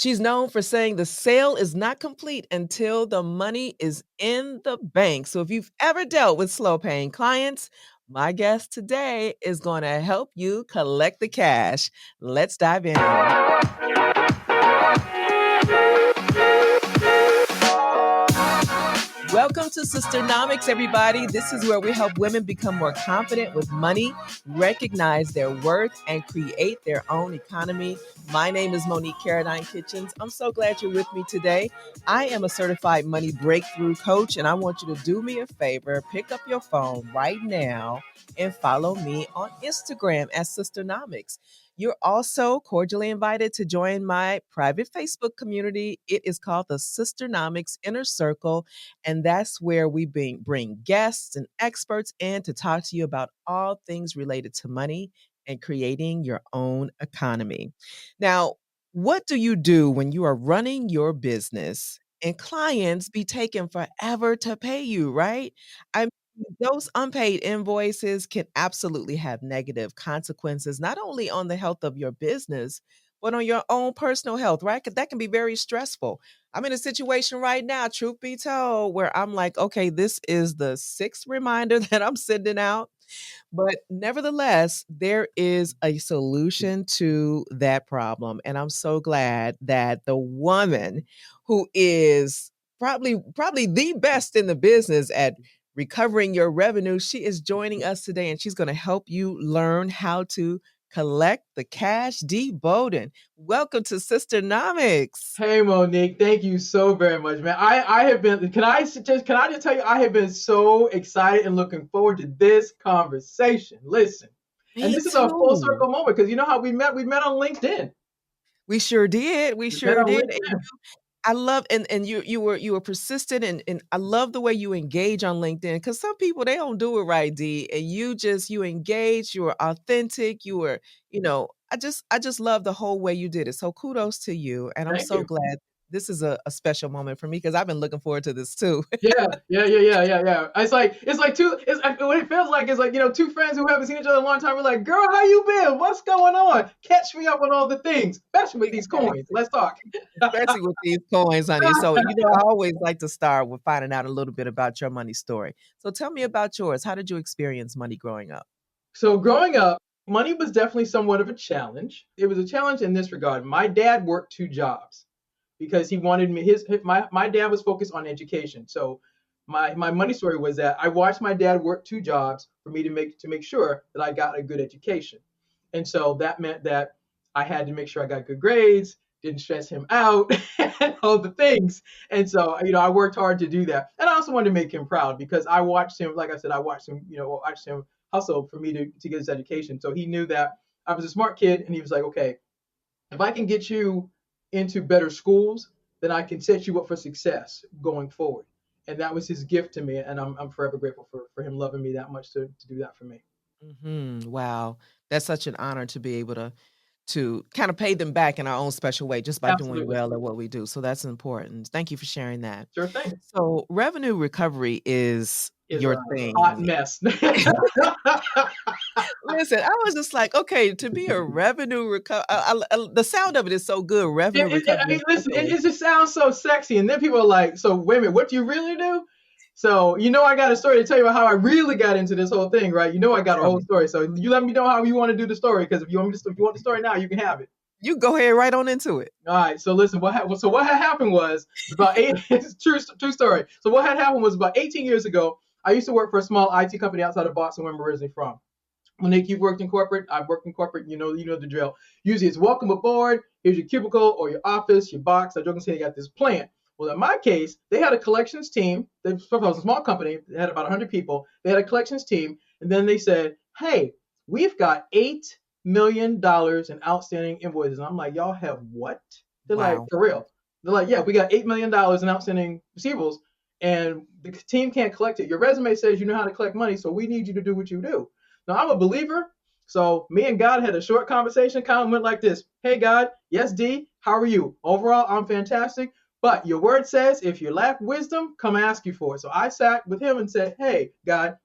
She's known for saying the sale is not complete until the money is in the bank. So if you've ever dealt with slow paying clients, my guest today is going to help you collect the cash. Let's dive in. Welcome to Sisternomics, everybody. This is where we help women become more confident with money, recognize their worth, and create their own economy. My name is Monique Caradine Kitchens. I'm so glad you're with me today. I am a certified money breakthrough coach, and I want you to do me a favor. Pick up your phone right now and follow me on Instagram at Sisternomics. You're also cordially invited to join my private Facebook community. It is called the Sisternomics Inner Circle, and that's where we bring guests and experts in to talk to you about all things related to money and creating your own economy. Now, what do you do when you are running your business and clients be taking forever to pay you, right? I mean, those unpaid invoices can absolutely have negative consequences, not only on the health of your business, but on your own personal health, right? 'Cause that can be very stressful. I'm in a situation right now, truth be told, where I'm like, okay, this is the sixth reminder that I'm sending out. But nevertheless, there is a solution to that problem. And I'm so glad that the woman who is probably the best in the business at recovering your revenue, she is joining us today and she's going to help you learn how to collect the cash. Dee Bowden, welcome to Sisternomics. Hey Monique, thank you so very much, man. I have been. Can I just tell you, I have been so excited and looking forward to this conversation. Listen, and Me this is a full circle too. moment because you know how we met. We met on LinkedIn. We sure did. We We met sure on did. LinkedIn. I love and you were persistent and I love the way you engage on LinkedIn because some people they don't do it right, D. And you engage, you were authentic, you were, I just love the whole way you did it. So kudos to you. And I'm Thank so you. glad this is a special moment for me because I've been looking forward to this too. Yeah. It's like two. What it feels like is like two friends who haven't seen each other in a long time. We're like, girl, how you been? What's going on? Catch me up on all the things, especially with these coins. Exactly. Let's talk. Especially with these coins, honey. So, I always like to start with finding out a little bit about your money story. So tell me about yours. How did you experience money growing up? So growing up, money was definitely somewhat of a challenge. It was a challenge in this regard. My dad worked two jobs because he wanted me. My dad was focused on education. So my money story was that I watched my dad work two jobs for me to make sure that I got a good education, and so that meant that I had to make sure I got good grades, didn't stress him out, and all the things. And so I worked hard to do that, and I also wanted to make him proud because I watched him. Like I said, I watched him hustle for me to get his education. So he knew that I was a smart kid, and he was like, okay, if I can get you into better schools, then I can set you up for success going forward. And that was his gift to me, and I'm forever grateful for him loving me that much to do that for me. Wow. That's such an honor to be able to kind of pay them back in our own special way just by doing Absolutely. well at what we do. So that's important. Thank you for sharing that. Sure thing. So revenue recovery is Is your a hot thing. mess. Listen, I was just like, okay, to be a revenue recover, the sound of it is so good. Revenue I recovery mean, listen, specialist. it just sounds so sexy. And then people are like, so wait a minute, what do you really do? So, I got a story to tell you about how I really got into this whole thing, right? I got a Tell whole me. story. So you let me know how you want to do the story, because if you want the story now, you can have it. You go ahead right on into it. All right. So listen, what had happened was about eight. It's true story. So what had happened was about 18 years ago. I used to work for a small IT company outside of Boston, where I'm originally from. Monique, you've worked in corporate. I've worked in corporate. You know the drill. Usually, it's welcome aboard. Here's your cubicle or your office, your box. I joke and say they got this plan. Well, in my case, they had a collections team. It was a small company. They had about 100 people. They had a collections team, and then they said, "Hey, we've got $8 million in outstanding invoices." And I'm like, "Y'all have what?" They're like, Wow. "For real?" They're like, "Yeah, we got $8 million in outstanding receivables, and the team can't collect it. Your resume says you know how to collect money, so we need you to do what you do." Now, I'm a believer. So me and God had a short conversation. Kind of went like this. Hey, God. Yes, D. How are you? Overall, I'm fantastic. But your word says if you lack wisdom, come ask you for it. So I sat with him and said, hey, God,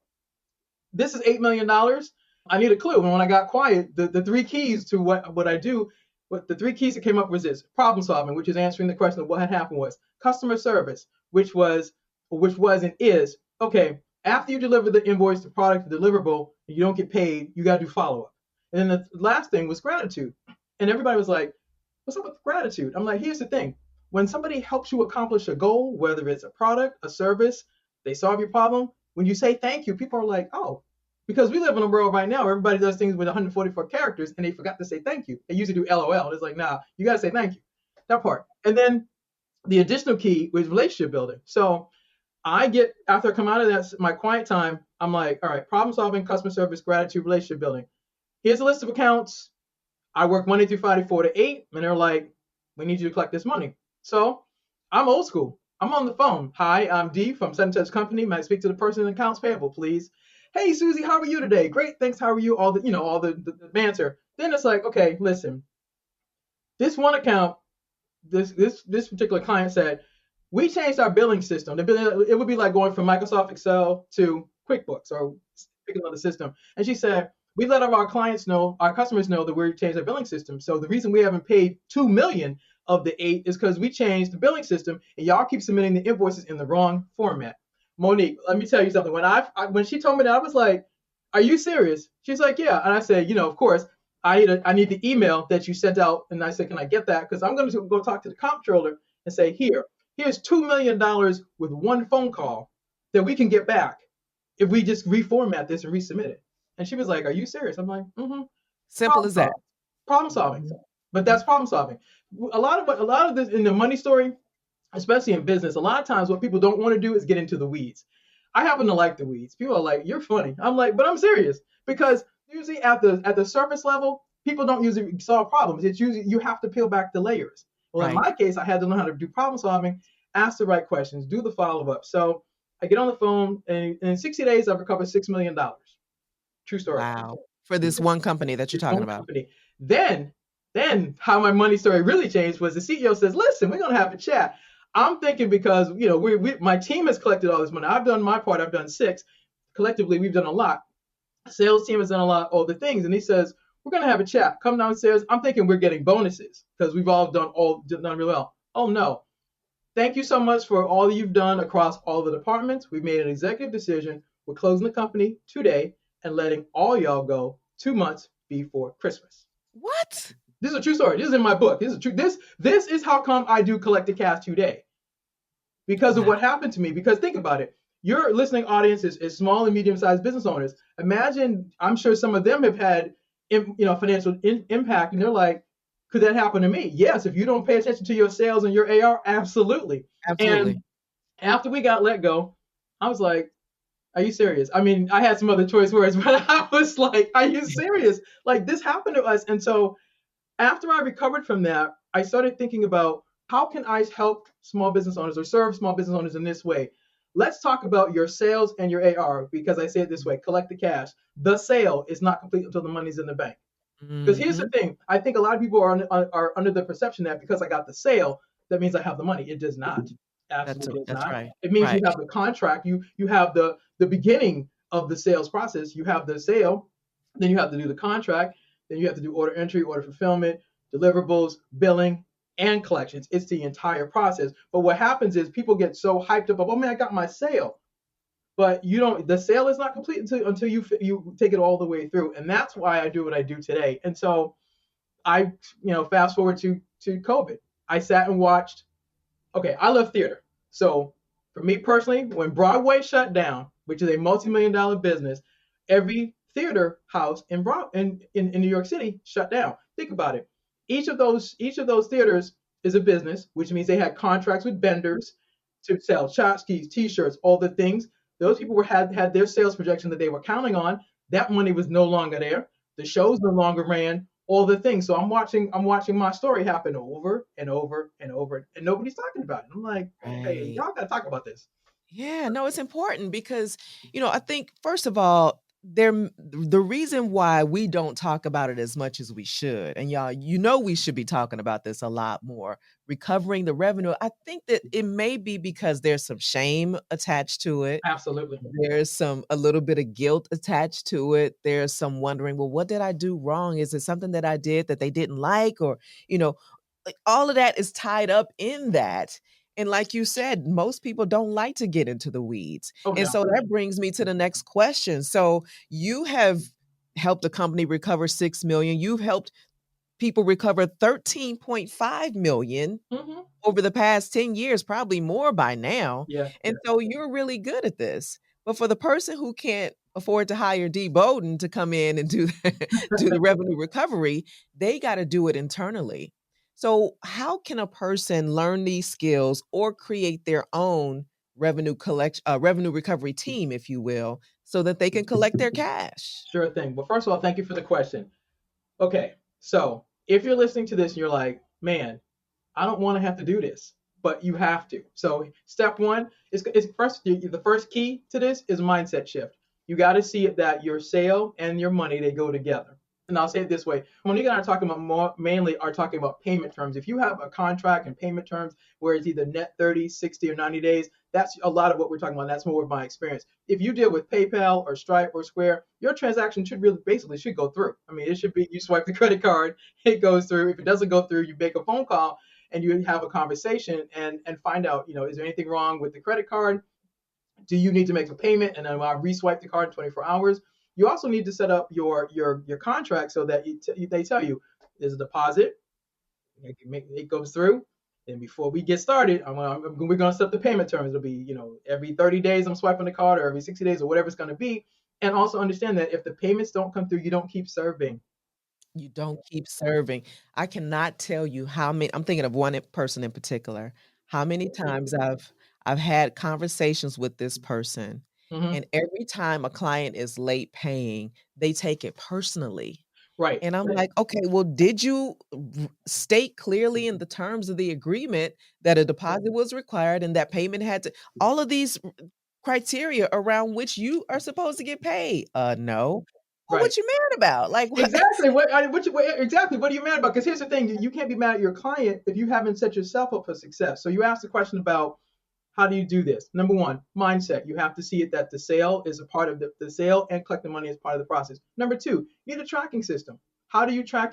this is $8 million. I need a clue. And when I got quiet, the three keys to what I do What the 3 keys that came up was this: problem solving, which is answering the question of what had happened, was customer service, which was and is okay. After you deliver the invoice, the product, the deliverable, and you don't get paid, you got to do follow up. And then the last thing was gratitude. And everybody was like, "What's up with gratitude?" I'm like, "Here's the thing: when somebody helps you accomplish a goal, whether it's a product, a service, they solve your problem. When you say thank you, people are like, oh." Because we live in a world right now, everybody does things with 144 characters and they forgot to say thank you. They usually do LOL. It's like, nah, you got to say thank you. That part. And then the additional key was relationship building. So after I come out of that, my quiet time, I'm like, all right, problem solving, customer service, gratitude, relationship building. Here's a list of accounts. I work Monday through Friday, 4 to 8. And they're like, we need you to collect this money. So I'm old school. I'm on the phone. Hi, I'm Dee from Sun Touch Company. May I speak to the person in accounts payable, please? Hey, Susie, how are you today? Great, thanks. How are you? All the banter. Then it's like, okay, listen. This one account, this particular client said, we changed our billing system. It would be like going from Microsoft Excel to QuickBooks or pick another system. And she said, we let our clients know, our customers know that we changed our billing system. So the reason we haven't paid 2 million of the 8 is because we changed the billing system and y'all keep submitting the invoices in the wrong format. Monique, let me tell you something. When she told me that, I was like, are you serious? She's like, yeah. And I said, of course, I need the email that you sent out. And I said, can I get that? Because I'm going to go talk to the comptroller and say, here's $2 million with one phone call that we can get back if we just reformat this and resubmit it. And she was like, are you serious? I'm like, Simple as that. Problem solving. But that's problem solving. A lot of this in the money story, especially in business, a lot of times what people don't want to do is get into the weeds. I happen to like the weeds. People are like, you're funny. I'm like, but I'm serious, because usually at the surface level, people don't usually solve problems. It's usually you have to peel back the layers. Well, in my case, I had to learn how to do problem solving, ask the right questions, do the follow up. So I get on the phone, and in 60 days, I've recovered $6 million. True story. Wow. For this one company that you're talking about. Company. Then how my money story really changed was the CEO says, listen, we're going to have a chat. I'm thinking, because my team has collected all this money. I've done my part. I've done 6. Collectively, we've done a lot. Sales team has done a lot, all the things. And he says, we're going to have a chat. Come downstairs. I'm thinking we're getting bonuses because we've all done really well. Oh, no. Thank you so much for all you've done across all the departments. We've made an executive decision. We're closing the company today and letting all y'all go 2 months before Christmas. What? This is a true story. This is in my book. This is true. This is how come I do collected cash today. Because of what happened to me. Because think about it. Your listening audience is small and medium-sized business owners. Imagine, I'm sure some of them have had financial impact, and they're like, could that happen to me? Yes, if you don't pay attention to your sales and your AR, absolutely. And after we got let go, I was like, are you serious? I mean, I had some other choice words, but I was like, are you serious? Like, this happened to us. And so after I recovered from that, I started thinking about, how can I help small business owners or serve small business owners in this way? Let's talk about your sales and your AR, because I say it this way: collect the cash. The sale is not complete until the money's in the bank. Because here's the thing. I think a lot of people are under the perception that because I got the sale, that means I have the money. It does not. Absolutely does not. Right. It means you have the contract. You have the beginning of the sales process. You have the sale. Then you have to do the contract. Then you have to do order entry, order fulfillment, deliverables, billing, and collections. It's the entire process. But what happens is people get so hyped up, oh man, I got my sale. But the sale is not complete until you take it all the way through. And that's why I do what I do today. And so I, fast forward to COVID. I sat and watched. Okay, I love theater. So for me personally, when Broadway shut down, which is a multi-million-dollar business, every theater house in New York City shut down. Think about it. Each of those theaters is a business, which means they had contracts with vendors to sell tchotchkes, T-shirts, all the things. Those people had their sales projection that they were counting on. That money was no longer there. The shows no longer ran. All the things. So I'm watching my story happen over and over and over, and nobody's talking about it. I'm like, hey, y'all gotta talk about this. Yeah, no, it's important because, I think, first of all, the reason why we don't talk about it as much as we should, and y'all, we should be talking about this a lot more, recovering the revenue. I think that it may be because there's some shame attached to it. Absolutely. There's a little bit of guilt attached to it. There's some wondering, well, what did I do wrong? Is it something that I did that they didn't like? Or, like all of that is tied up in that. And like you said, most people don't like to get into the weeds. Oh And no. so that brings me to the next question. So you have helped a company recover 6 million. You've helped people recover 13.5 million Hmm. over the past 10 years, probably more by now. Yeah. And so you're really good at this. But for the person who can't afford to hire Dee Bowden to come in and do do the revenue recovery, they got to do it internally. So how can a person learn these skills or create their own revenue recovery team, if you will, so that they can collect their cash? Sure thing. Well, first of all, thank you for the question. Okay, so if you're listening to this and you're like, man, I don't want to have to do this, but you have to. So step one is first, the first key to this is mindset shift. You got to see it that your sale and your money, they go together. And I'll say it this way. Monique and I are talking about mainly are talking about payment terms. If you have a contract and payment terms where it's either net 30, 60, or 90 days, that's a lot of what we're talking about. That's more of my experience. If you deal with PayPal or Stripe or Square, your transaction should really basically should go through. I mean, it should be you swipe the credit card, it goes through. If it doesn't go through, you make a phone call and you have a conversation and find out, is there anything wrong with the credit card? Do you need to make a payment? And then I'll reswipe the card in 24 hours. You also need to set up your contract so that they tell you there's a deposit, it goes through. And before we get started, we're going to set up the payment terms. It'll be, every 30 days I'm swiping the card, or every 60 days, or whatever it's going to be. And also understand that if the payments don't come through, you don't keep serving. You don't keep serving. I cannot tell you how many. I'm thinking of one person in particular. How many times I've had conversations with this person, Hmm. and every time a client is late paying, they take it personally. Right. And I'm like, okay, well, did you state clearly in the terms of the agreement that a deposit was required and that payment had to, all of these criteria around which you are supposed to get paid? No. Well, Right. what you mad about? Like, what? Exactly. Exactly. What are you mad about? Because here's the thing: you can't be mad at your client if you haven't set yourself up for success. So you asked the question about how do you do this? Number one, mindset. You have to see it that the sale is a part of the sale and collecting money is part of the process. Number two, you need a tracking system. How do you track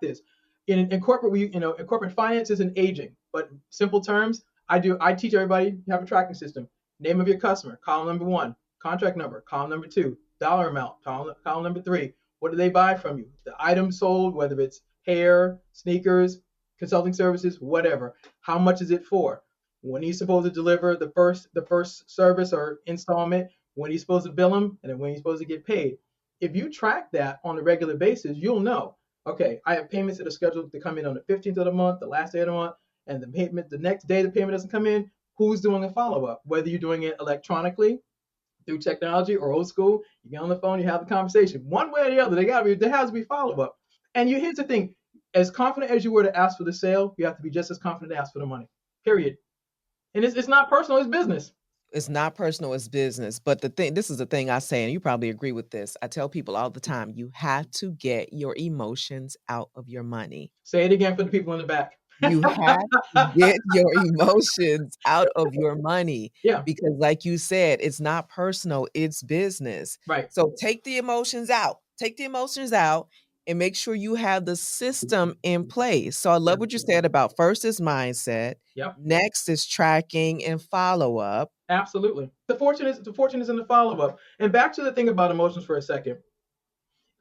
this? In corporate, in corporate finance is an aging, but simple terms, I teach everybody you have a tracking system. Name of your customer, column number one, contract number, column number two, dollar amount, column number three. What do they buy from you? The item sold, whether it's hair, sneakers, consulting services, whatever. How much is it for? When he's supposed to deliver the first service or installment, when he's supposed to bill him, and then when he's supposed to get paid. If you track that on a regular basis, you'll know, okay, I have payments that are scheduled to come in on the 15th of the month, the last day of the month, and the next day the payment doesn't come in, who's doing a follow-up? Whether you're doing it electronically, through technology, or old school, you get on the phone, you have the conversation. One way or the other, there has to be follow-up. And here's the thing, as confident as you were to ask for the sale, you have to be just as confident to ask for the money. Period. And it's not personal, it's business. It's not personal, it's business. But this is the thing I say, and you probably agree with this. I tell people all the time, you have to get your emotions out of your money. Say it again for the people in the back. You have to get your emotions out of your money Yeah, because, like you said, it's not personal, it's business. right. So take the emotions out. Take the emotions out and make sure you have the system in place. So I Yeah. love what you said about first is mindset, Yep. next is tracking and follow up. Absolutely. The fortune is in the follow-up. And back to the thing about emotions for a second.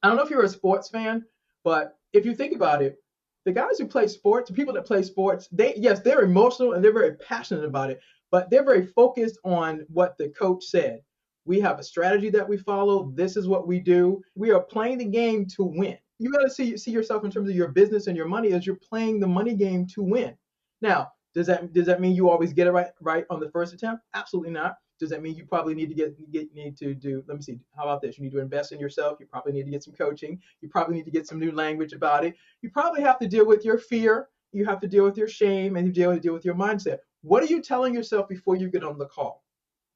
I don't know if you're a sports fan, but if you think about it, the guys who play sports, the people that play sports, they're emotional and they're very passionate about it, but they're very focused on what the coach said. We have a strategy that we follow. This is what we do. We are playing the game to win. You got to see yourself in terms of your business and your money as you're playing the money game to win. Now, does that mean you always get it right on the first attempt? Absolutely not. Does that mean you probably need to do, let me see, how about this? You need to invest in yourself. You probably need to get some coaching. You probably need to get some new language about it. You probably have to deal with your fear. You have to deal with your shame, and you deal with your mindset. What are you telling yourself before you get on the call?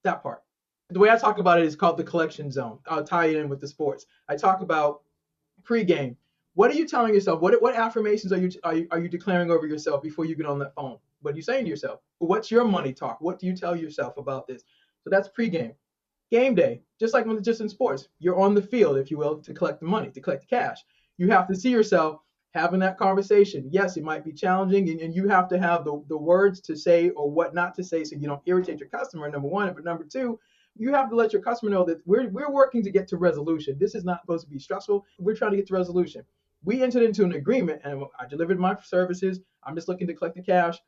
That part. The way I talk about it is called the collection zone. I'll tie it in with the sports. I talk about pregame. What are you telling yourself? What affirmations are you declaring over yourself before you get on that phone? What are you saying to yourself? What's your money talk? What do you tell yourself about this? So that's pregame. Game day, just like when just in sports, you're on the field, if you will, to collect the money, to collect the cash. You have to see yourself having that conversation. Yes, it might be challenging, and you have to have the words to say or what not to say so you don't irritate your customer, number one. But number two, you have to let your customer know that we're working to get to resolution. This is not supposed to be stressful. We're trying to get to resolution. We entered into an agreement, and I delivered my services. I'm just looking to collect the cash.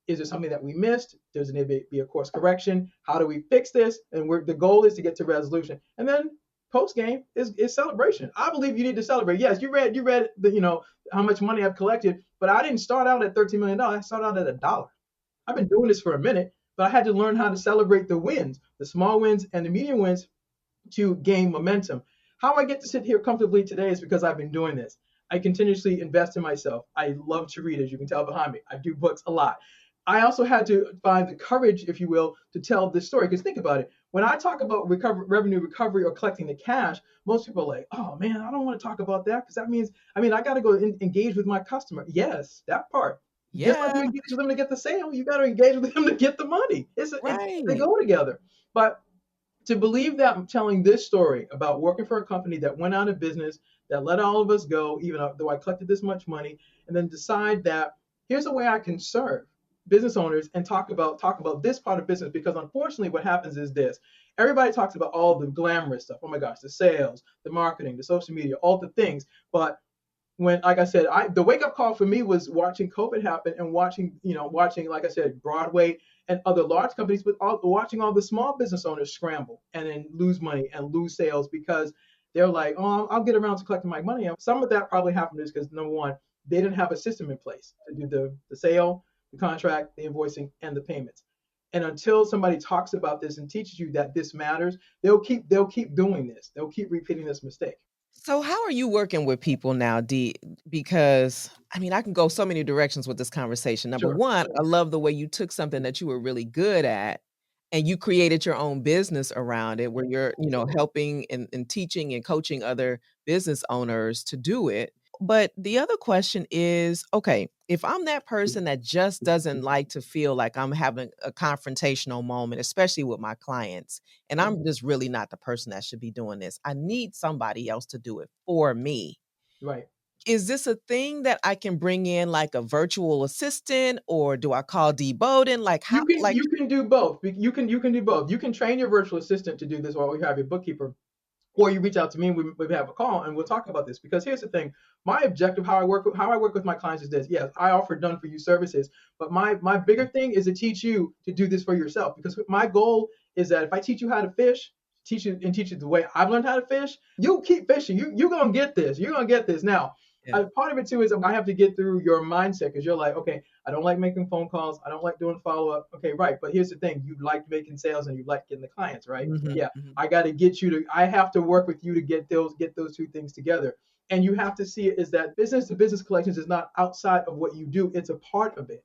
Is there something that we missed? Does it need to be a course correction? How do we fix this? And the goal is to get to resolution. And then post game is celebration. I believe you need to celebrate. Yes, you read the how much money I've collected, but I didn't start out at $13 million. I started out at $1. I've been doing this for a minute, but I had to learn how to celebrate the wins, the small wins and the medium wins, to gain momentum. How I get to sit here comfortably today is because I've been doing this. I continuously invest in myself. I love to read, as you can tell behind me. I do books a lot. I also had to find the courage, if you will, to tell this story. Because think about it. When I talk about revenue recovery or collecting the cash, most people are like, oh man, I don't want to talk about that because that means, I got to go engage with my customer. Yes, that part. Just like you Yeah, engage with them to get the sale, you got to engage with them to get the money. They right. go together. But to believe that I'm telling this story about working for a company that went out of business, that let all of us go, even though I collected this much money, and then decide that here's a way I can serve business owners and talk about this part of business. Because unfortunately what happens is this: everybody talks about all the glamorous stuff. Oh my gosh, the sales, the marketing, the social media, all the things. But when, like I said, the wake up call for me was watching COVID happen and watching, like I said, Broadway and other large companies, but watching all the small business owners scramble and then lose money and lose sales because they're like, oh, I'll get around to collecting my money. Some of that probably happened is because, number one, they didn't have a system in place to do the sale, the contract, the invoicing, and the payments. And until somebody talks about this and teaches you that this matters, they'll keep doing this. They'll keep repeating this mistake. So how are you working with people now, Dee? Because I can go so many directions with this conversation. Number Sure. one, I love the way you took something that you were really good at and you created your own business around it where you're, helping and teaching and coaching other business owners to do it. But the other question is, okay, if I'm that person that just doesn't like to feel like I'm having a confrontational moment, especially with my clients, and I'm just really not the person that should be doing this, I need somebody else to do it for me. Right. Is this a thing that I can bring in like a virtual assistant, or do I call Dee Bowden? Like how, You can do both. You can do both. You can train your virtual assistant to do this while we have your bookkeeper, or you reach out to me and we have a call and we'll talk about this. Because here's the thing: my objective, how I work with my clients is this. Yes, I offer done for you services, but my bigger thing is to teach you to do this for yourself. Because my goal is that if I teach you how to fish, teach you the way I've learned how to fish, you'll keep fishing. You're gonna get this. You're gonna get this. Now, yeah. part of it too is I have to get through your mindset because you're like, okay, I don't like making phone calls. I don't like doing follow up. Okay, right. But here's the thing: you like making sales and you like getting the clients, right? Mhm, Yeah. mhm. I got to get you to. I have to work with you to get those two things together. And you have to see it is that business to business collections is not outside of what you do. It's a part of it.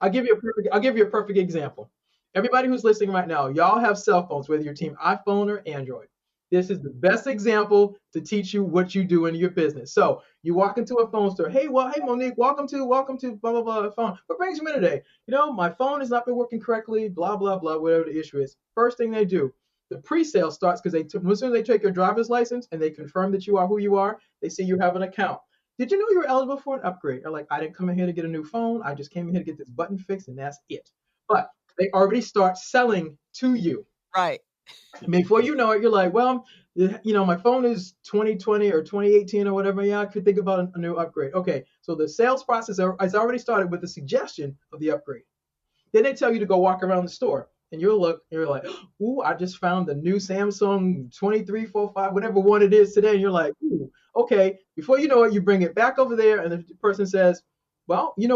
I'll give you a perfect example. Everybody who's listening right now, y'all have cell phones, whether your team iPhone or Android. This is the best example to teach you what you do in your business. So you walk into a phone store. Hey Monique, welcome to blah blah blah phone. What brings you in today? My phone has not been working correctly. Blah blah blah. Whatever the issue is. First thing they do, the pre-sale starts because as soon as they take your driver's license and they confirm that you are who you are, they see you have an account. Did you know you were eligible for an upgrade? They're like, I didn't come in here to get a new phone. I just came in here to get this button fixed, and that's it. But they already start selling to you. Right. Before you know it, you're like, well, my phone is 2020 or 2018 or whatever. Yeah, I could think about a new upgrade. Okay, so the sales process has already started with the suggestion of the upgrade. Then they tell you to go walk around the store. And you'll look, and you're like, ooh, I just found the new Samsung 2345, whatever one it is today. And you're like, ooh, okay. Before you know it, you bring it back over there, and the person says, well, we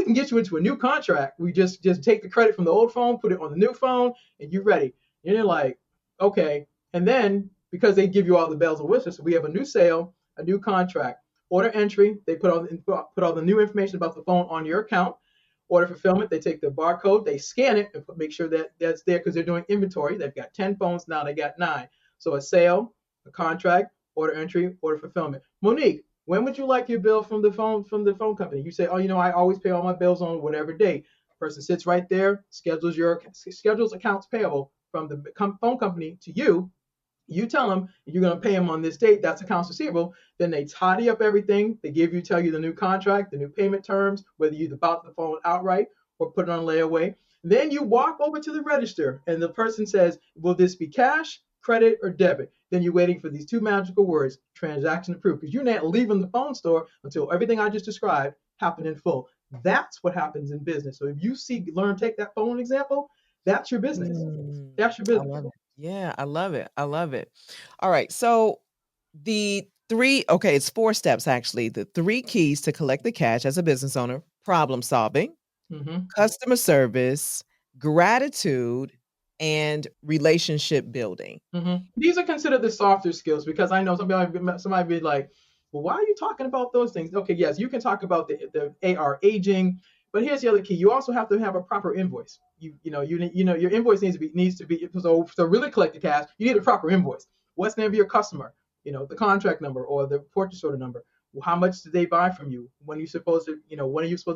can get you into a new contract. We just take the credit from the old phone, put it on the new phone, and you're ready. And you're like, okay. And then because they give you all the bells and whistles, so we have a new sale, a new contract, order entry. They put all the new information about the phone on your account. Order fulfillment, they take the barcode, they scan it, and make sure that that's there because they're doing inventory. They've got 10 phones, now they got 9. So a sale, a contract, order entry, order fulfillment. Monique, when would you like your bill from the phone company? You say, oh, I always pay all my bills on whatever date. Person sits right there, schedules accounts payable from the phone company to you. You tell them you're going to pay them on this date. That's accounts receivable. Then they tidy up everything. They tell you the new contract, the new payment terms, whether you bought the phone outright or put it on layaway. Then you walk over to the register and the person says, will this be cash, credit, or debit? Then you're waiting for these two magical words, transaction approved, because you're not leaving the phone store until everything I just described happened in full. That's what happens in business. So if you take that phone example, that's your business. That's your I business. love it. Yeah, I love it. I love it. All right. So it's 4 steps actually. The 3 keys to collect the cash as a business owner: problem solving, Mm-hmm. customer service, gratitude, and relationship building. These are considered the softer skills because I know somebody be like, well, why are you talking about those things? Okay, yes, you can talk about the AR aging, but here's the other key: you also have to have a proper invoice. Your invoice needs to be so really collect the cash. You need a proper invoice. What's the name of your customer? The contract number or the purchase order number. Well, how much did they buy from you? When are you supposed to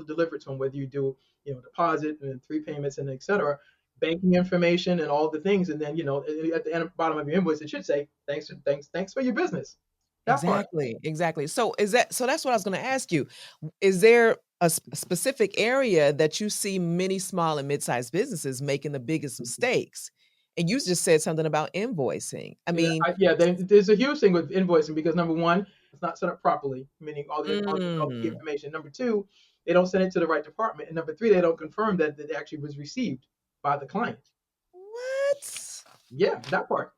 deliver to them? Whether you do deposit and 3 payments and etc. Banking information and all the things, and then at the bottom of your invoice it should say thanks for your business. That part. Exactly, exactly. So that's what I was gonna ask you. Is there a specific area that you see many small and mid-sized businesses making the biggest mistakes? And you just said something about invoicing. I Yeah, mean, there's a huge thing with invoicing because number one, it's not set up properly, meaning all the mm, information. Number two, they don't send it to the right department, and number three, they don't confirm that it actually was received by the client. what? Yeah, that part.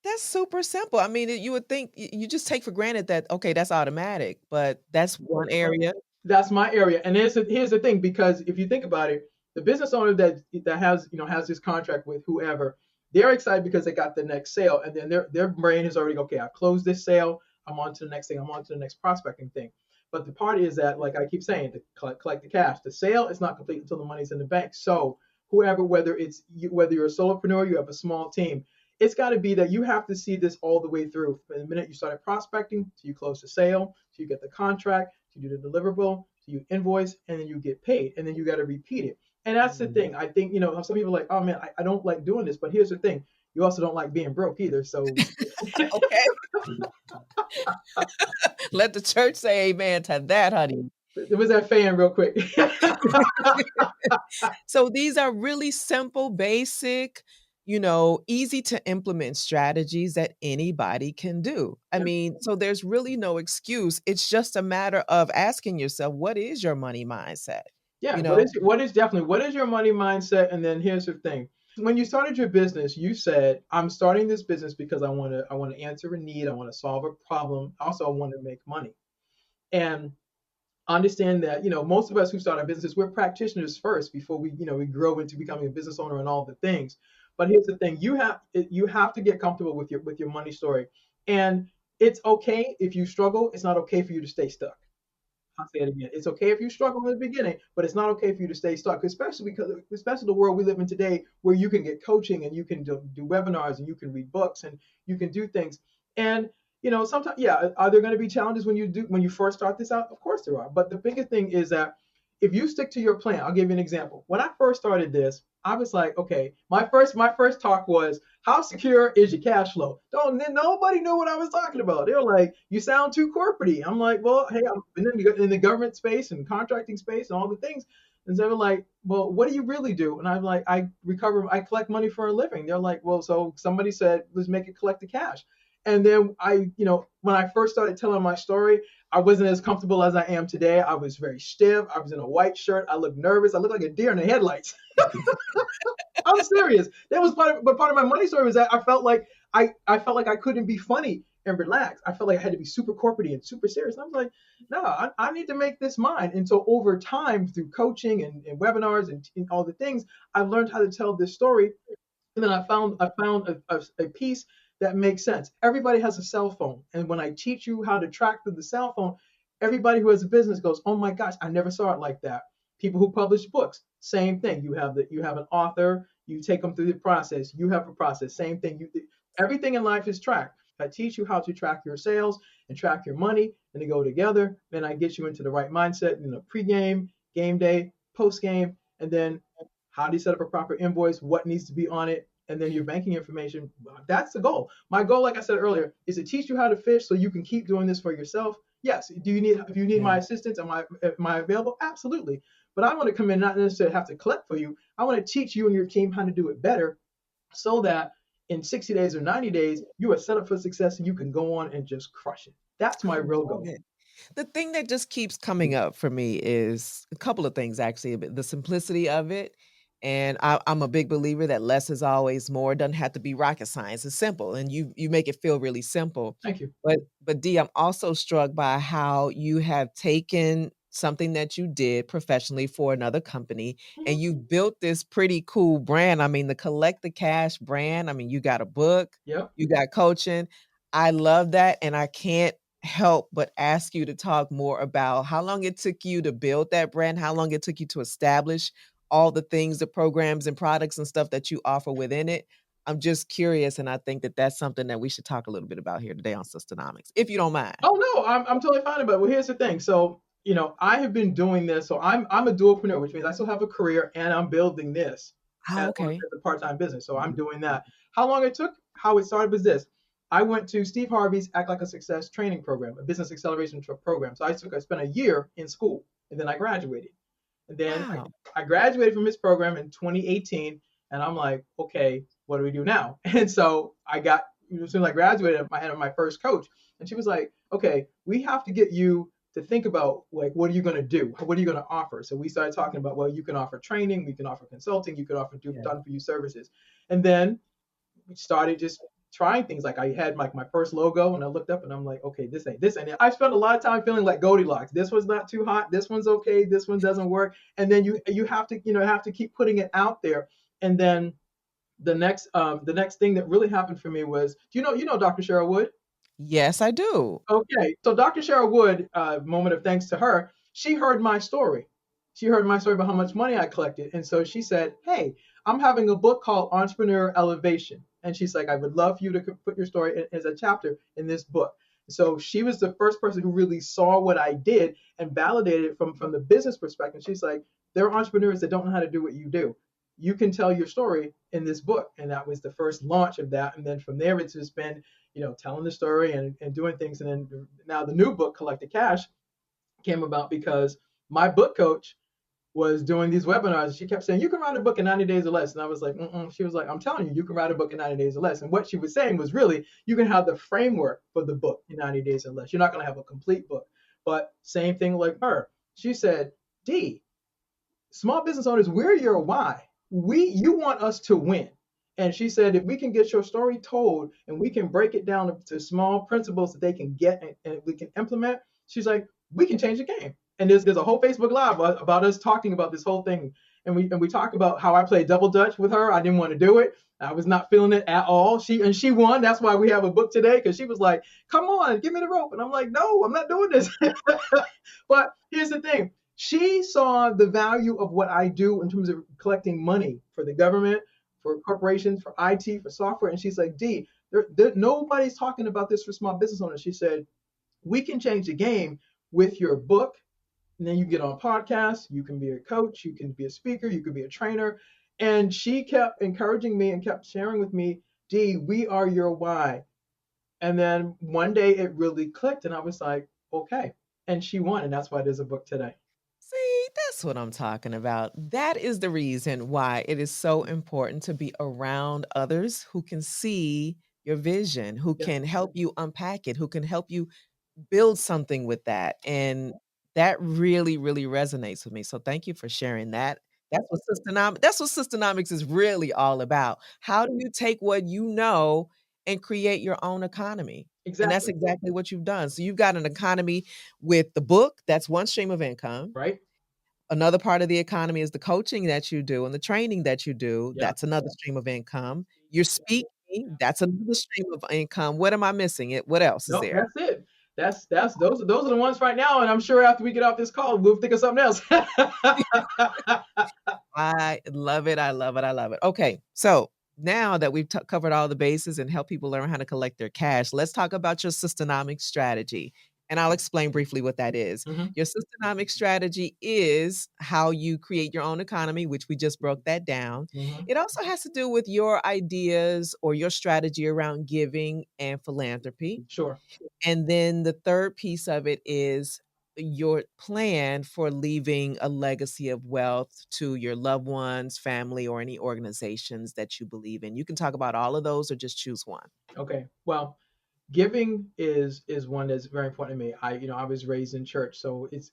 That's super simple. I mean, you would think you just take for granted that, okay, that's automatic, but that's one area. That's my area. And here's the thing, because if you think about it, the business owner that has this contract with whoever, they're excited because they got the next sale, and then their brain is already okay. I've closed this sale. I'm on to the next thing. I'm on to the next prospecting thing. But the part is that, like I keep saying, to collect the cash. The sale is not complete until the money's in the bank. So whoever, whether you're a solopreneur, you have a small team, it's got to be that you have to see this all the way through. From the minute you started prospecting to you close the sale, to you get the contract, to you do the deliverable, to you invoice, and then you get paid, and then you got to repeat it. And that's the thing. I think some people are like, oh man, I don't like doing this, but here's the thing: you also don't like being broke either. So Okay. Let the church say amen to that, honey. it was that fan real quick. So these are really simple, basic, easy to implement strategies that anybody can do. I mean, so there's really no excuse. It's just a matter of asking yourself, what is your money mindset? Yeah, You what know? is what is your money mindset? And then here's the thing. When you started your business, you said, I'm starting this business because I want to answer a need, I want to solve a problem. Also, I want to make money. And understand that most of us who start our business, we're practitioners first before we grow into becoming a business owner and all the things. But here's the thing: you have to get comfortable with your money story, and it's okay if you struggle. It's not okay for you to stay stuck. I'll say it again. It's okay if you struggle in the beginning, but it's not okay for you to stay stuck, especially the world we live in today, where you can get coaching and you can do webinars and you can read books and you can do things. And sometimes, yeah, are there going to be challenges when you first start this out? Of course there are. But the biggest thing is that if you stick to your plan, I'll give you an example. When I first started this, I was like, okay, my first talk was, how secure is your cash flow? Nobody knew what I was talking about. They were like, you sound too corporate-y. I'm like, well, hey, I've been in the government space and contracting space and all the things. And so they were like, well, what do you really do? And I'm like, I collect money for a living. They're like, well, so somebody said, let's make it collect the cash. And then when I first started telling my story, I wasn't as comfortable as I am today. I was very stiff. I was in a white shirt. I looked nervous. I looked like a deer in the headlights. I'm serious. That was part of my money story was that I felt like I couldn't be funny and relaxed. I felt like I had to be super corporate and super serious. And I was like, no, I need to make this mine. And so over time, through coaching and webinars and all the things, I've learned how to tell this story. And then I found a piece that makes sense. Everybody has a cell phone, and when I teach you how to track through the cell phone, everybody who has a business goes, "Oh my gosh, I never saw it like that." People who publish books, same thing. You have an author, you take them through the process. You have a process, same thing. Everything in life is tracked. I teach you how to track your sales and track your money, and they go together. And I get you into the right mindset, pregame, game day, post game, and then how do you set up a proper invoice? What needs to be on it? And then your banking information. That's the goal. My goal, like I said earlier, is to teach you how to fish so you can keep doing this for yourself. Yes. If you need Yeah. my assistance, am I available? Absolutely. But I want to come in, not necessarily have to collect for you. I want to teach you and your team how to do it better so that in 60 days or 90 days, you are set up for success and you can go on and just crush it. That's my I real love goal. it. The thing that just keeps coming up for me is a couple of things actually, but the simplicity of it. And I'm a big believer that less is always more. It doesn't have to be rocket science. It's simple, and you make it feel really simple. Thank you. But Dee, I'm also struck by how you have taken something that you did professionally for another company and Mhm. you built this pretty cool brand. I mean, the Collect the Cash brand. I mean, you got a book, Yep. you got coaching. I love that, and I can't help but ask you to talk more about how long it took you to build that brand, how long it took you to establish all the things, the programs and products and stuff that you offer within it. I'm just curious, and I think that that's something that we should talk a little bit about here today on Systonomics, if you don't mind. Oh no, I'm totally fine about it. Well, here's the thing. So, I have been doing this. So I'm a dualpreneur, which means I still have a career and I'm building this Oh, okay. as a part-time business. So I'm doing that. How long it took, how it started was this. I went to Steve Harvey's Act Like a Success training program, a business acceleration program. So I spent a year in school and then I graduated. And then Wow. I graduated from his program in 2018, and I'm like, okay, what do we do now? And so as soon as I graduated, I had my first coach, and she was like, okay, we have to get you to think about like, what are you going to do? What are you going to offer? So we started talking about, well, you can offer training, we can offer consulting, you can offer Yeah. done for you services. And then we started just trying things. Like I had like my first logo and I looked up and I'm like, okay, this ain't it. I spent a lot of time feeling like Goldilocks. This one's not too hot. This one's okay. This one doesn't work. And then you have to, have to keep putting it out there. And then the next thing that really happened for me was, do you know Dr. Cheryl Wood? Yes, I do. Okay, so Dr. Cheryl Wood, moment of thanks to her, she heard my story. She heard my story about how much money I collected. And so she said, hey, I'm having a book called Entrepreneur Elevation. And she's like, I would love for you to put your story as a chapter in this book. So she was the first person who really saw what I did and validated it from the business perspective. She's like, there are entrepreneurs that don't know how to do what you do. You can tell your story in this book. And that was the first launch of that. And then from there, it's just been telling the story and doing things. And then now the new book, Collect the Cash, came about because my book coach was doing these webinars. She kept saying, you can write a book in 90 days or less. And I was like, mm-mm. She was like, I'm telling you, you can write a book in 90 days or less. And what she was saying was really, you can have the framework for the book in 90 days or less. You're not going to have a complete book. But same thing like her. She said, Dee, small business owners, we're your why. You want us to win. And she said, if we can get your story told and we can break it down to small principles that they can get and we can implement, she's like, we can change the game. And there's a whole Facebook Live about us talking about this whole thing. And we talk about how I played double dutch with her. I didn't want to do it. I was not feeling it at all. She won. That's why we have a book today, because she was like, come on, give me the rope. And I'm like, no, I'm not doing this. But here's the thing. She saw the value of what I do in terms of collecting money for the government, for corporations, for IT, for software. And she's like, Dee, nobody's talking about this for small business owners. She said, we can change the game with your book. And then you get on podcasts, you can be a coach, you can be a speaker, you can be a trainer. And she kept encouraging me and kept sharing with me, Dee, we are your why. And then one day it really clicked and I was like, okay. And she won. And that's why there's a book today. See, that's what I'm talking about. That is the reason why it is so important to be around others who can see your vision, who Yes, can help you unpack it, who can help you build something with that, and that really, really resonates with me, so thank you for sharing that. That's what Systonomics is really all about. How do you take what you know and create your own economy? And that's exactly. exactly what you've done. So you've got an economy with the book, that's one stream of income. Right? Another part of the economy is the coaching that you do and the training that you do, Yeah. that's another stream of income. You're speaking, that's another stream of income. What am I missing? What else is No, there? that's it. Those are the ones right now, and I'm sure after we get off this call, we'll think of something else. I love it. I love it. I love it. Okay. So now that we've covered all the bases and help people learn how to collect their cash, let's talk about your systemic strategy. And I'll explain briefly what that is. Hmm. Your systemic strategy is how you create your own economy, which we just broke that down. Hmm. It also has to do with your ideas or your strategy around giving and philanthropy. Sure. And then the third piece of it is your plan for leaving a legacy of wealth to your loved ones, family, or any organizations that you believe in. You can talk about all of those or just choose one. Okay. Well, giving is one that's very important to me. I was raised in church, so it's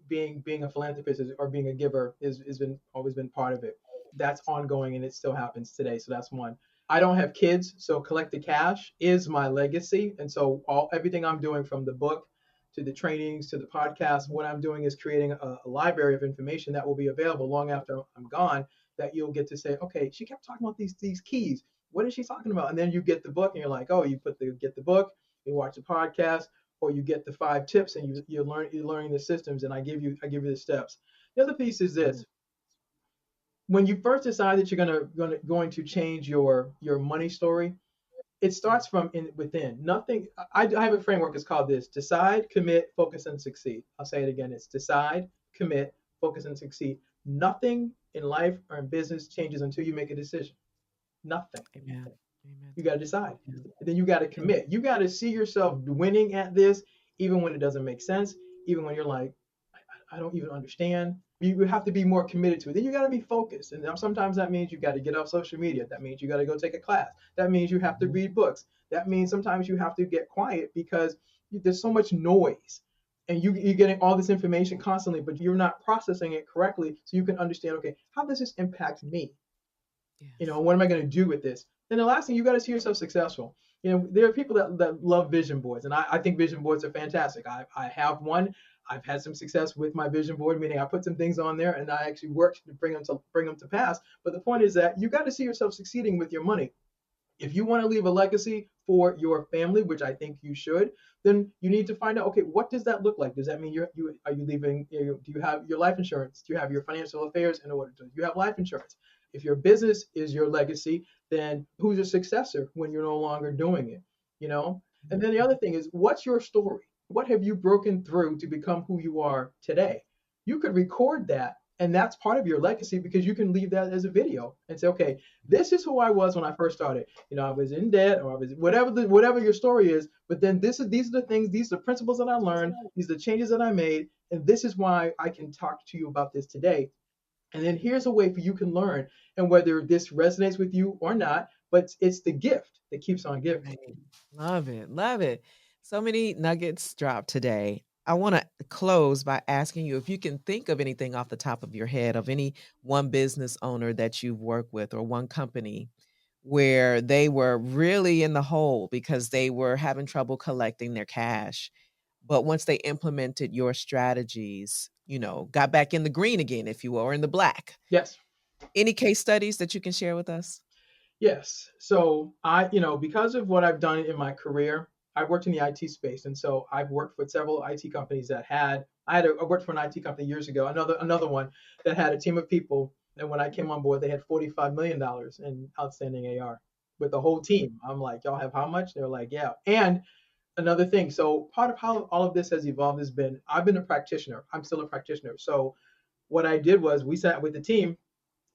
being a philanthropist or being a giver is been always been part of it. That's ongoing and it still happens today. So that's one. I don't have kids, so collect the cash is my legacy, and so everything I'm doing from the book to the trainings to the podcast, what I'm doing is creating a library of information that will be available long after I'm gone. That you'll get to say, okay, she kept talking about these keys, what is she talking about? And then you get the book and you're like, oh, get the book, you watch the podcast, or you get the 5 tips and you're learning the systems, and I give you the steps. The other piece is this: when you first decide that you're going to change your money story, it starts from within. Nothing. I have a framework. It's called this: decide, commit, focus, and succeed. I'll say it again. It's decide, commit, focus, and succeed. Nothing in life or in business changes until you make a decision. Nothing. Amen. Amen You to got to that. decide. Yeah. And then you got to commit. You got to see yourself winning at this, even when it doesn't make sense, even when you're like, I don't even understand. You have to be more committed to it. Then you got to be focused. And sometimes that means you got to get off social media. That means you got to go take a class. That means you have to read books. That means sometimes you have to get quiet because there's so much noise. And you're getting all this information constantly, but you're not processing it correctly so you can understand, okay, how does this impact me? Yes. What am I going to do with this? Then the last thing, you got to see yourself successful. There are people that love vision boards, and I think vision boards are fantastic. I have one. I've had some success with my vision board, meaning I put some things on there and I actually worked to bring them to pass. But the point is that you got to see yourself succeeding with your money. If you want to leave a legacy for your family, which I think you should, then you need to find out, okay, what does that look like? Does that mean are you leaving? Do you have your life insurance? Do you have your financial affairs in order? Do you have life insurance? If your business is your legacy, then who's your successor when you're no longer doing it? You know. And then the other thing is, what's your story? What have you broken through to become who you are today? You could record that, and that's part of your legacy because you can leave that as a video and say, okay, this is who I was when I first started. I was in debt, or I was whatever your story is. But then these are the things, these are the principles that I learned, these are the changes that I made, and this is why I can talk to you about this today. And then here's a way for you can learn, and whether this resonates with you or not, but it's the gift that keeps on giving. Right. Love it. Love it. So many nuggets dropped today. I want to close by asking you if you can think of anything off the top of your head of any one business owner that you've worked with or one company where they were really in the hole because they were having trouble collecting their cash. But once they implemented your strategies, got back in the green again, if you will, or in the black. Yes. Any case studies that you can share with us? Yes. So because of what I've done in my career, I've worked in the IT space, and so I've worked for several IT companies I worked for an IT company years ago, another one that had a team of people, and when I came on board, they had $45 million in outstanding AR with the whole team. I'm like, y'all have how much? They're like, yeah. And another thing, so part of how all of this has evolved has been I've been a practitioner. I'm still a practitioner. So what I did was we sat with the team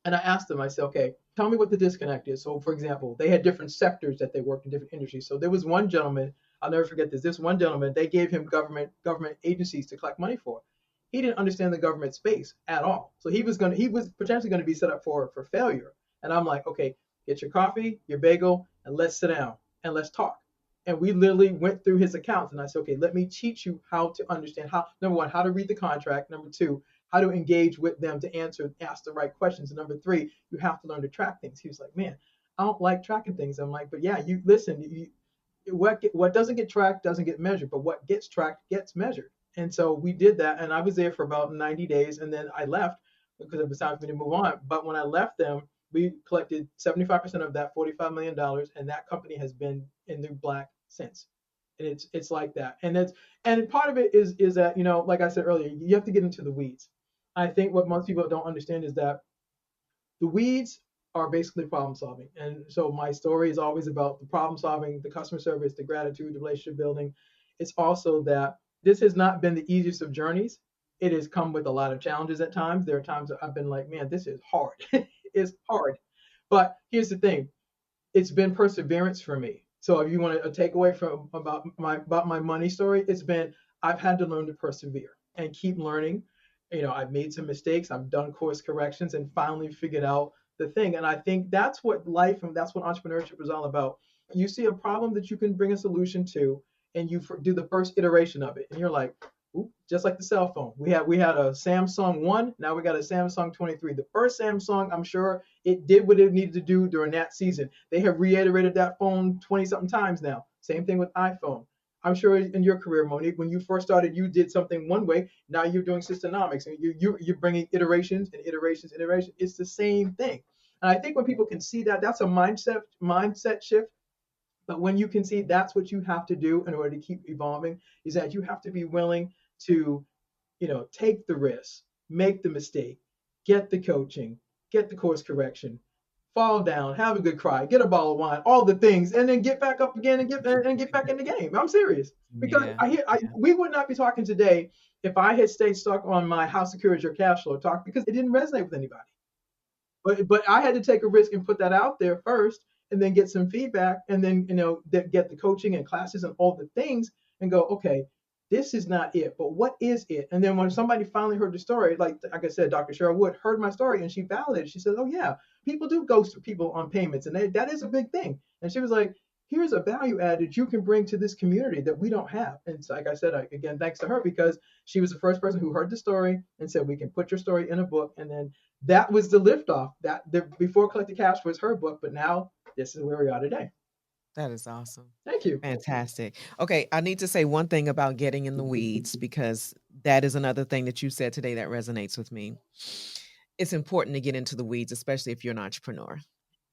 and I asked them, I said, okay, tell me what the disconnect is. So, for example, they had different sectors that they worked in, different industries. So there was one gentleman, I'll never forget this. This one gentleman, they gave him government agencies to collect money for. He didn't understand the government space at all. So he was potentially going to be set up for failure. And I'm like, okay, get your coffee, your bagel, and let's sit down and let's talk. And we literally went through his accounts, and I said, okay, let me teach you how to understand number one, how to read the contract. Number two, how to engage with them to ask the right questions. And number three, you have to learn to track things. He was like, man, I don't like tracking things. I'm like, but yeah, you listen, what doesn't get tracked doesn't get measured, but what gets tracked gets measured. And so we did that, and I was there for about 90 days, and then I left because it was time for me to move on. But when I left them, we collected 75% of that $45 million, and that company has been in the black since. And it's like that. And part of it is that, like I said earlier, you have to get into the weeds. I think what most people don't understand is that the weeds are basically problem solving. And so my story is always about the problem solving, the customer service, the gratitude, the relationship building. It's also that this has not been the easiest of journeys. It has come with a lot of challenges at times. There are times that I've been like, man, this is hard. It's hard. But here's the thing, it's been perseverance for me. So if you want a takeaway from about my money story, it's been I've had to learn to persevere and keep learning. I've made some mistakes, I've done course corrections, and finally figured out the thing. And I think that's what life and that's what entrepreneurship is all about. You see a problem that you can bring a solution to, and you do the first iteration of it, and you're like, ooh, just like the cell phone. We had a Samsung 1, now we got a Samsung 23. The first Samsung, I'm sure it did what it needed to do during that season. They have reiterated that phone 20 something times now. Same thing with iPhone. I'm sure in your career, Monique, when you first started, you did something one way. Now you're doing systemonomics, and you're bringing iterations and iterations and iterations. It's the same thing. And I think when people can see that, that's a mindset shift. But when you can see that's what you have to do in order to keep evolving, is that you have to be willing to, take the risk, make the mistake, get the coaching, get the course correction, fall down, have a good cry, get a bottle of wine, all the things, and then get back up again and get back in the game. I'm serious, because Yeah. we would not be talking today if I had stayed stuck on my how secure is your cash flow talk, because it didn't resonate with anybody. But I had to take a risk and put that out there first, and then get some feedback, and then get the coaching and classes and all the things, and go, okay, this is not it, but what is it? And then when somebody finally heard the story, like I said, Dr. Cheryl Wood heard my story and she validated. She said, oh yeah, people do ghost people on payments, and that is a big thing. And she was like, here's a value add that you can bring to this community that we don't have. And so, like I said, again, thanks to her, because she was the first person who heard the story and said, we can put your story in a book. And then that was the liftoff. Before Collected Cash was her book, but now this is where we are today. That is awesome. Thank you. Fantastic. Okay, I need to say one thing about getting in the weeds, because that is another thing that you said today that resonates with me. It's important to get into the weeds, especially if you're an entrepreneur.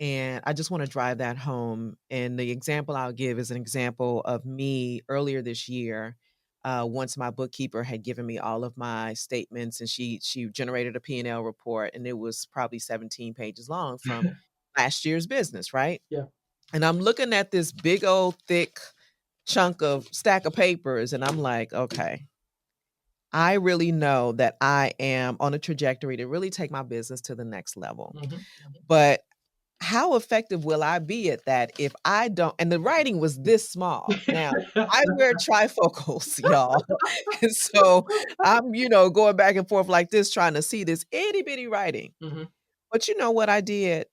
And I just want to drive that home. And the example I'll give is an example of me earlier this year. Once my bookkeeper had given me all of my statements, and she generated a P&L report, and it was probably 17 pages long from last year's business, right? Yeah. And I'm looking at this big old thick chunk of stack of papers, and I'm like, okay, I really know that I am on a trajectory to really take my business to the next level. Mm-hmm. But how effective will I be at that if I don't? And the writing was this small. Now, I wear trifocals, y'all. And so I'm, going back and forth like this, trying to see this itty bitty writing. Mm-hmm. But you know what I did?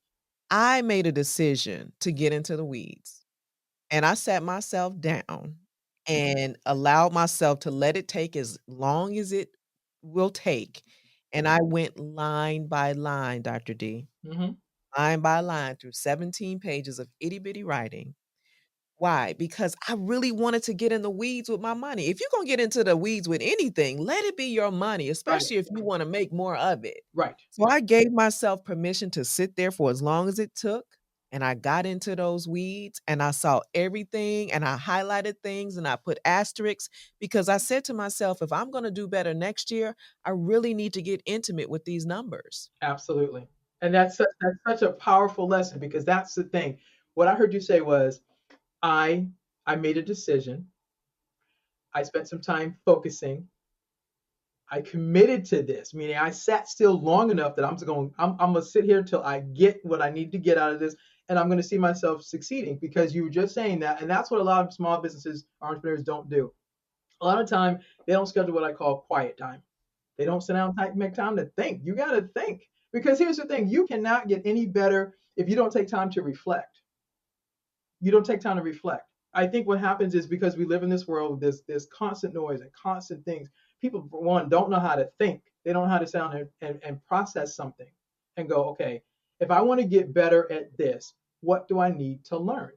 I made a decision to get into the weeds. And I sat myself down and allowed myself to let it take as long as it will take. And I went line by line, Dr. D, Mm-hmm. line by line through 17 pages of itty bitty writing. Why? Because I really wanted to get in the weeds with my money. If you're going to get into the weeds with anything, let it be your money, Right. especially if you want to make more of it. Right. So I gave myself permission to sit there for as long as it took. And I got into those weeds, and I saw everything, and I highlighted things, and I put asterisks, because I said to myself, if I'm going to do better next year, I really need to get intimate with these numbers. Absolutely. And that's such a powerful lesson, because that's the thing. What I heard you say was, I made a decision. I spent some time focusing. I committed to this, meaning I sat still long enough that I'm gonna sit here until I get what I need to get out of this, and I'm gonna see myself succeeding, because you were just saying that, and that's what a lot of small businesses, entrepreneurs don't do. A lot of time they don't schedule what I call quiet time. They don't sit down and make time to think. You gotta think, because here's the thing: you cannot get any better if you don't take time to reflect. You don't take time to reflect. I think what happens is, because we live in this world, there's constant noise and constant things. People, for one, don't know how to think. They don't know how to sound and process something and go, okay, if I want to get better at this, what do I need to learn?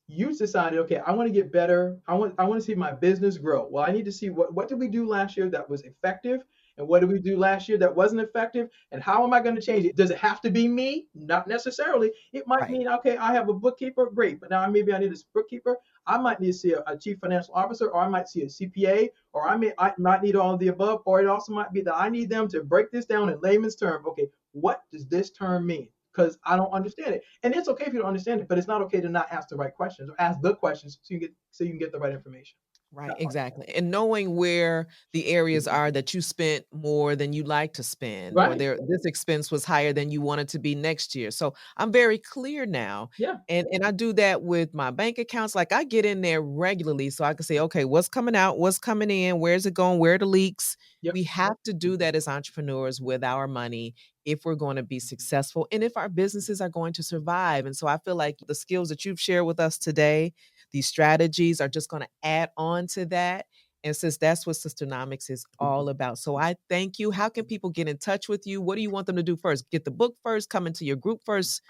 You decided, okay, I want to get better. I want to see my business grow. Well, I need to see what did we do last year that was effective, And what did we do last year that wasn't effective? And how am I going to change it? Does it have to be me? Not necessarily. It might Right. mean, okay, I have a bookkeeper, great, but now maybe I need a bookkeeper. I might need to see a chief financial officer, or I might see a CPA, or I might need all of the above, or it also might be that I need them to break this down in layman's term. Okay, what does this term mean? Because I don't understand it. And it's okay if you don't understand it, but it's not okay to not ask the right questions or ask the questions so you can get the right information. Right, That part. exactly. And knowing where the areas are that you spent more than you like to spend, or Right. this expense was higher than you want it to be next year. So I'm very clear now. Yeah. And I do that with my bank accounts. Like I get in there regularly so I can say, okay, what's coming out, what's coming in, where's it going, where are the leaks? Yep. We have to do that as entrepreneurs with our money if we're going to be successful and if our businesses are going to survive. And so I feel like the skills that you've shared with us today, these strategies are just going to add on to that. And since that's what Systernomics is all about. So I thank you. How can people get in touch with you? What do you want them to do first? Get the book first, come into your group first,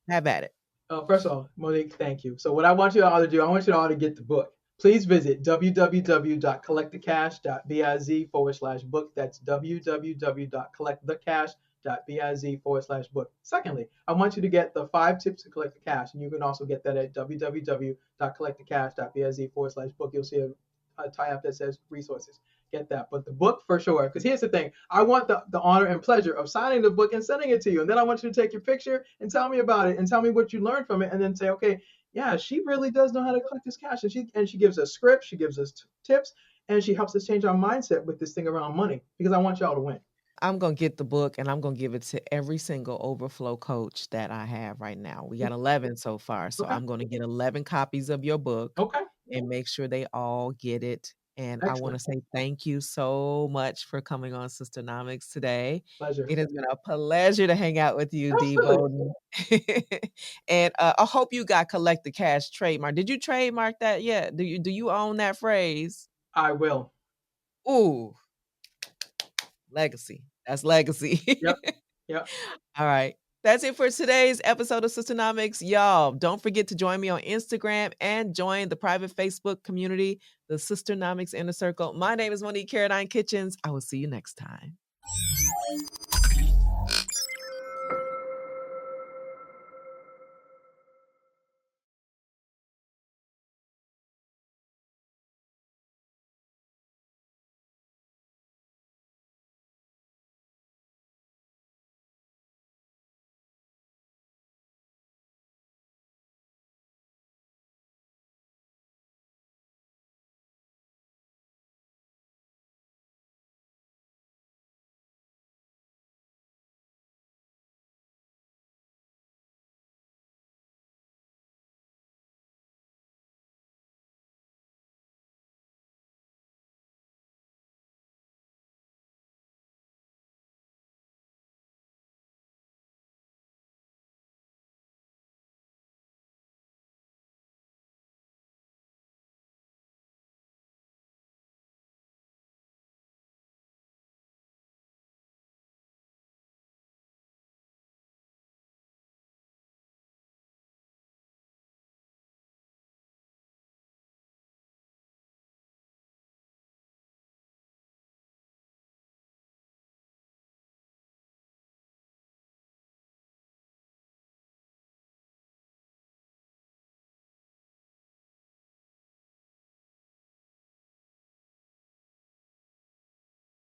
have at it. First of all, Monique, thank you. So what I want you all to do, I want you all to get the book. Please visit www.collectthecash.biz/book. That's www.collectthecash.biz/book. Secondly, I want you to get the 5 tips to collect the cash, and you can also get that at www.collectthecash.biz/book. You'll see a tie-up that says resources. Get that. But the book for sure, because here's the thing. I want the honor and pleasure of signing the book and sending it to you. And then I want you to take your picture and tell me about it and tell me what you learned from it. And then say, okay, yeah, she really does know how to collect this cash. And she gives us scripts, she gives us tips, and she helps us change our mindset with this thing around money because I want y'all to win. I'm going to get the book and I'm going to give it to every single overflow coach that I have right now. We got 11 so far. So Okay. I'm going to get 11 copies of your book Okay. and make sure they all get it. And I want Excellent. to say thank you so much for coming on Systernomics today. Pleasure. It has been a pleasure to hang out with you, Dee Absolutely. Bowden. And I hope you got collect the cash trademark. Did you trademark that yet? Do you own that phrase? I will. Ooh, legacy. That's legacy. Yep. Yep. All right. That's it for today's episode of Systernomics. Y'all, don't forget to join me on Instagram and join the private Facebook community, the Systernomics Inner Circle. My name is Monique Caradine Kitchens. I will see you next time.